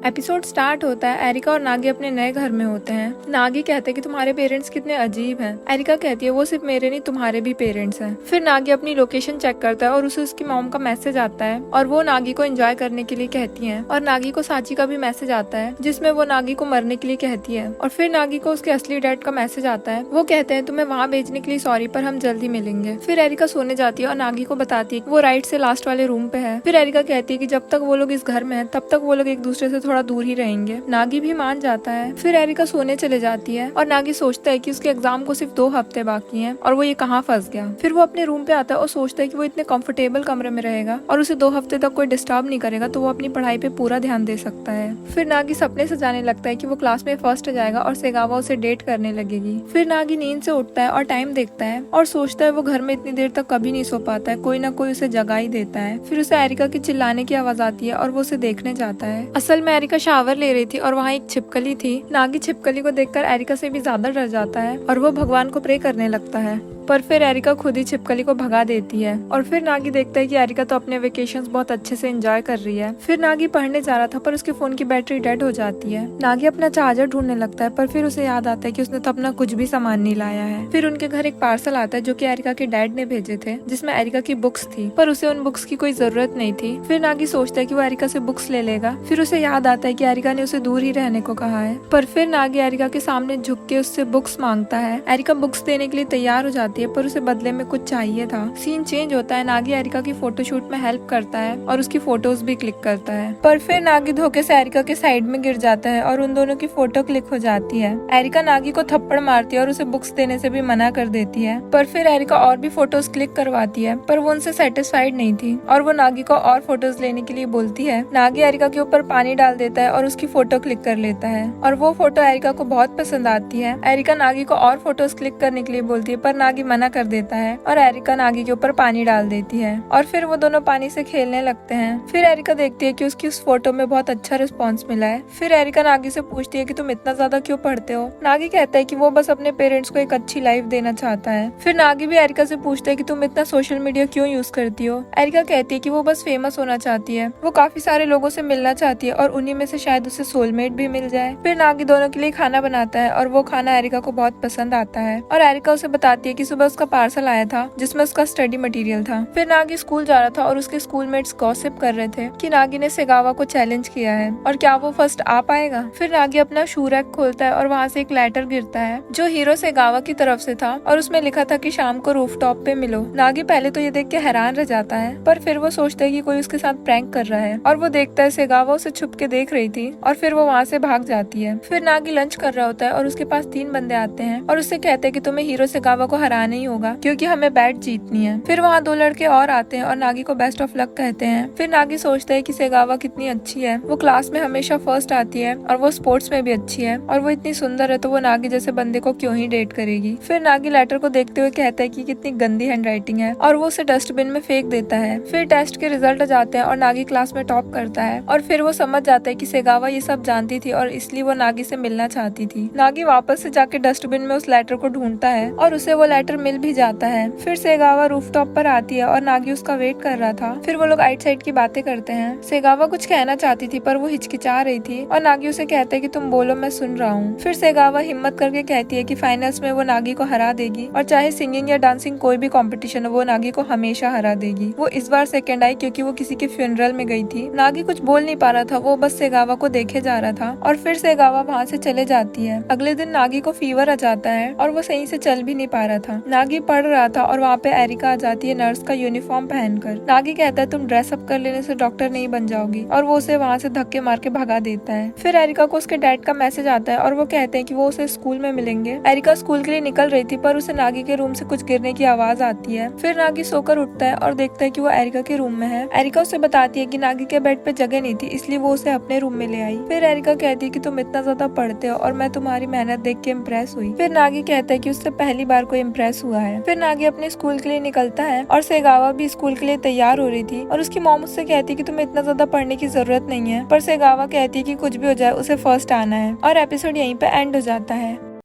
Episode start होता है। Areca और नागी अपने नए घर में होते हैं। नागी कहते हैं कि तुम्हारे पेरेंट्स कितने अजीब हैं। एरिका कहती है वो सिर्फ मेरे नहीं तुम्हारे भी पेरेंट्स हैं। फिर नागी अपनी लोकेशन चेक करता है और उसे उसकी मॉम का मैसेज आता है और वो नागी को एंजॉय करने के लिए कहती है। और नागी को साची का भी मैसेज आता है जिसमें वो नागी को मरने के लिए कहती है। और फिर नागी को उसके असली डैड का मैसेज आता है। वो कहते हैं तुम्हें वहाँ भेजने के लिए सॉरी पर हम जल्दी मिलेंगे। फिर एरिका सोने जाती है और नागी को बताती है वो राइट से लास्ट वाले रूम पे है। फिर एरिका कहती है कि जब तक वो लोग इस घर में है तब तक वो लोग एक दूसरे से थोड़ा दूर ही रहेंगे। नागी भी मान जाता है। फिर एरिका सोने चले जाती है और नागी सोचता है कि उसके एग्जाम को सिर्फ 2 हफ्ते बाकी हैं और वो ये कहाँ फंस गया। फिर वो अपने रूम पे आता है और सोचता है कि वो इतने कंफर्टेबल कमरे में रहेगा और उसे 2 हफ्ते तक कोई डिस्टर्ब नहीं करेगा तो वो अपनी पढ़ाई पे पूरा ध्यान दे सकता है। फिर नागी सपने सजाने लगता है कि वो क्लास में फर्स्ट जाएगा और सेगावा उसे डेट करने लगेगी। फिर नागी नींद से उठता है और टाइम देखता है और सोचता है वो घर में इतनी देर तक कभी नहीं सो पाता है, कोई ना कोई उसे जगा ही देता है। फिर उसे एरिका की चिल्लाने की आवाज आती है और वो उसे देखने जाता है। असल में एरिका शावर ले रही थी और वहाँ एक छिपकली थी। नागी छिपकली को देखकर एरिका से भी ज्यादा डर जाता है और वो भगवान को प्रे करने लगता है, पर फिर एरिका खुद ही छिपकली को भगा देती है। और फिर नागी देखता है कि एरिका तो अपने वेकेशंस बहुत अच्छे से एंजॉय कर रही है। फिर नागी पढ़ने जा रहा था पर उसके फोन की बैटरी डेड हो जाती है। नागी अपना चार्जर ढूंढने लगता है पर फिर उसे याद आता है कि उसने तो अपना कुछ भी सामान नहीं लाया है। फिर उनके घर एक पार्सल आता है जो कि एरिका के डैड ने भेजे थे, जिसमें एरिका की बुक्स थी, पर उसे उन बुक्स की कोई जरूरत नहीं थी। फिर नागी सोचता है कि वो एरिका से बुक्स ले लेगा। फिर उसे याद आता है कि एरिका ने उसे दूर ही रहने को कहा है, पर फिर नागी एरिका के सामने झुक के उससे बुक्स मांगता है। एरिका बुक्स देने के लिए तैयार हो जाती है पर उसे बदले में कुछ चाहिए था। सीन चेंज होता है। नागी एरिका की फोटोशूट में हेल्प करता है और उसकी फोटोज भी क्लिक करता है, पर फिर नागी धोखे से एरिका के साइड में गिर जाता है और उन दोनों की फोटो क्लिक हो जाती है। एरिका नागी को थप्पड़ मारती है और उसे बुक्स देने से भी मना कर देती है, पर फिर एरिका और भी फोटोज क्लिक करवाती है, पर वो उनसे सेटिस्फाइड नहीं थी और वो नागी को और फोटोज लेने के लिए बोलती है। नागी एरिका के ऊपर पानी डाल देता है और उसकी फोटो क्लिक कर लेता है और वो फोटो एरिका को बहुत पसंद आती है। एरिका नागी को और फोटोज क्लिक करने के लिए बोलती है पर नागी मना कर देता है और एरिका नागी के ऊपर पानी डाल देती है और फिर वो दोनों पानी से खेलने लगते हैं। फिर एरिका देखती है कि उसकी उस फोटो में बहुत अच्छा रिस्पॉन्स मिला है। फिर एरिका नागी से पूछती है कि तुम इतना ज्यादा क्यों पढ़ते हो। नागी कहता है कि वो बस अपने पेरेंट्स को एक अच्छी लाइफ देना चाहता है। फिर नागी भी एरिका से पूछता है कि तुम इतना सोशल मीडिया क्यों यूज करती हो। एरिका कहती है कि वो बस फेमस होना चाहती है, वो काफी सारे लोगों से मिलना चाहती है और उन्हीं में से शायद उसे सोलमेट भी मिल जाए। फिर नागी दोनों के लिए खाना बनाता है और वो खाना एरिका को बहुत पसंद आता है और एरिका उसे बताती है कि सुबह उसका पार्सल आया था जिसमें उसका स्टडी मटेरियल था। फिर नागी स्कूल जा रहा था और उसके स्कूलमेट्स गॉसिप कर रहे थे कि नागी ने सेगावा को चैलेंज किया है और क्या वो फर्स्ट आ पाएगा। फिर नागी अपना शू रैक खोलता है और वहाँ से एक लेटर गिरता है जो हीरो सेगावा की तरफ से था और उसमें लिखा था कि शाम को रूफटॉप पे मिलो। नागी पहले तो ये देख के हैरान रह जाता है, पर फिर वो सोचता है कि कोई उसके साथ प्रैंक कर रहा है और वो देखता है सेगावा उसे छुप के देख रही थी और फिर वो वहाँ से भाग जाती है। फिर नागी लंच कर रहा होता है और उसके पास 3 बंदे आते हैं और उससे कहते हैं कि तुम्हें हीरो सेगावा को हराना ही होगा क्योंकि हमें बैट जीतनी है। फिर वहाँ 2 लड़के और आते हैं और नागी को बेस्ट ऑफ लक कहते हैं। फिर नागी सोचता है कि सेगावा कितनी अच्छी है, वो क्लास में हमेशा फर्स्ट आती है और वो स्पोर्ट्स में भी अच्छी है और वो इतनी सुंदर है तो वो नागी जैसे बंदे को क्यों ही डेट करेगी। फिर नागी लेटर को देखते हुए कहता है कि कितनी गंदी हैंडराइटिंग है और वो उसे डस्टबिन में फेंक देता है। फिर टेस्ट के रिजल्ट आ जाते हैं और नागी क्लास में टॉप करता है और फिर वो समझ जाता है कि सेगावा ये सब जानती थी और इसलिए वो नागी से मिलना चाहती थी। नागी वापस से जाके डस्टबिन में उस लेटर को ढूंढता है और उसे वो लेटर मिल भी जाता है। फिर सेगावा रूफटॉप पर आती है और नागी उसका वेट कर रहा था। फिर वो लोग आउटसाइड की बातें करते हैं। सेगावा कुछ कहना चाहती थी पर वो हिचकिचा रही थी और नागी उसे कहता है कि तुम बोलो मैं सुन रहा हूँ। फिर सेगावा हिम्मत करके कहती है कि फाइनल्स में वो नागी को हरा देगी और चाहे सिंगिंग या डांसिंग कोई भी कंपटीशन हो वो नागी को हमेशा हरा देगी। वो इस बार सेकंड आई क्योंकि वो किसी के फ्यूनरल में गई थी। नागी कुछ बोल नहीं पा रहा था, वो बस सेगावा को देखे जा रहा था और फिर सेगावा वहाँ से चले जाती है। अगले दिन नागी को फीवर आ जाता है और वो सही से चल भी नहीं पा रहा था। नागी पढ़ रहा था और वहाँ पे एरिका आ जाती है नर्स का यूनिफॉर्म पहनकर। नागी कहता है तुम ड्रेस अप कर लेने से डॉक्टर नहीं बन जाओगी और वो उसे वहाँ से धक्के मार के भगा देता है। फिर एरिका को उसके डैड का मैसेज आता है और वो कहते हैं कि वो उसे स्कूल में मिलेंगे। एरिका स्कूल के लिए निकल रही थी पर उसे नागी के रूम से कुछ गिरने की आवाज आती है। फिर नागी सोकर उठता है और देखता है कि वो एरिका के रूम में है। एरिका उसे बताती है कि नागी के बेड पे जगह नहीं थी इसलिए वो उसे अपने रूम में ले आई। फिर एरिका कहती है कि तुम इतना ज्यादा पढ़ते हो और मैं तुम्हारी मेहनत देख के इम्प्रेस हुई। फिर नागी कहता है कि उससे पहली बार कोई इम्प्रेस हुआ है। फिर नागी अपने स्कूल के लिए निकलता है और सेगावा भी स्कूल के लिए तैयार हो रही थी और उसकी मॉम उससे कहती है कि तुम्हें इतना ज्यादा पढ़ने की जरूरत नहीं है, पर सेगावा कहती है कि कुछ भी हो जाए उसे फर्स्ट आना है और एपिसोड यहीं पे एंड हो जाता है।